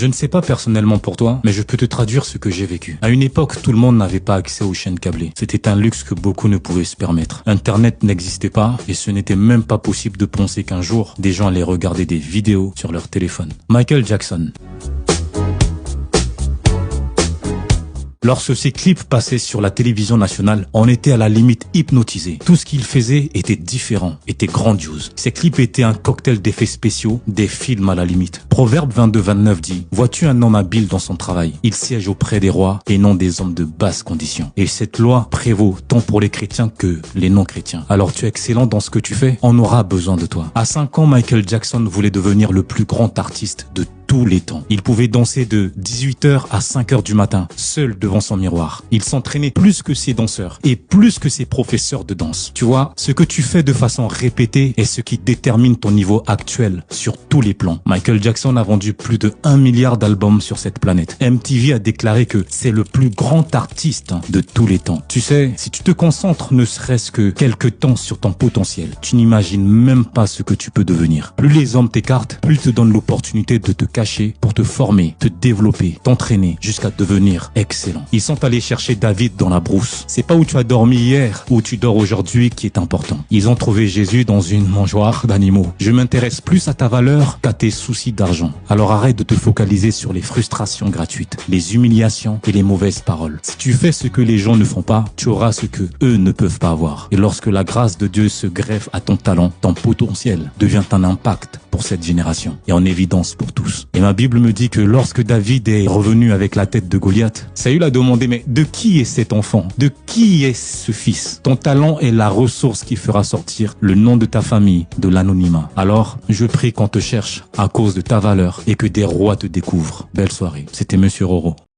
Je ne sais pas personnellement pour toi, mais je peux te traduire ce que j'ai vécu. À une époque, tout le monde n'avait pas accès aux chaînes câblées. C'était un luxe que beaucoup ne pouvaient se permettre. Internet n'existait pas et ce n'était même pas possible de penser qu'un jour, des gens allaient regarder des vidéos sur leur téléphone. Michael Jackson. Lorsque ces clips passaient sur la télévision nationale, on était à la limite hypnotisé. Tout ce qu'il faisait était différent, était grandiose. Ces clips étaient un cocktail d'effets spéciaux, des films à la limite. Proverbe 22-29 dit « Vois-tu un homme habile dans son travail? Il siège auprès des rois et non des hommes de basse condition. » Et cette loi prévaut tant pour les chrétiens que les non-chrétiens. Alors tu es excellent dans ce que tu fais, on aura besoin de toi. À 5 ans, Michael Jackson voulait devenir le plus grand artiste de tous les temps. Il pouvait danser de 18h à 5h du matin, seul devant son miroir. Il s'entraînait plus que ses danseurs et plus que ses professeurs de danse. Tu vois, ce que tu fais de façon répétée est ce qui détermine ton niveau actuel sur tous les plans. Michael Jackson a vendu plus de 1 milliard d'albums sur cette planète. MTV a déclaré que c'est le plus grand artiste de tous les temps. Tu sais, si tu te concentres ne serait-ce que quelques temps sur ton potentiel, tu n'imagines même pas ce que tu peux devenir. Plus les hommes t'écartent, plus ils te donnent l'opportunité de te cacher pour te former, te développer, t'entraîner jusqu'à devenir excellent. Ils sont allés chercher David dans la brousse. C'est pas où tu as dormi hier, où tu dors aujourd'hui qui est important. Ils ont trouvé Jésus dans une mangeoire d'animaux. Je m'intéresse plus à ta valeur qu'à tes soucis d'argent. Alors arrête de te focaliser sur les frustrations gratuites, les humiliations et les mauvaises paroles. Si tu fais ce que les gens ne font pas, tu auras ce que eux ne peuvent pas avoir. Et lorsque la grâce de Dieu se greffe à ton talent, ton potentiel devient un impact pour cette génération et en évidence pour tous. Et ma Bible me dit que lorsque David est revenu avec la tête de Goliath, Saül a demandé, mais de qui est cet enfant? De qui est ce fils? Ton talent est la ressource qui fera sortir le nom de ta famille de l'anonymat. Alors, je prie qu'on te cherche à cause de ta valeur et que des rois te découvrent. Belle soirée. C'était Monsieur Roro.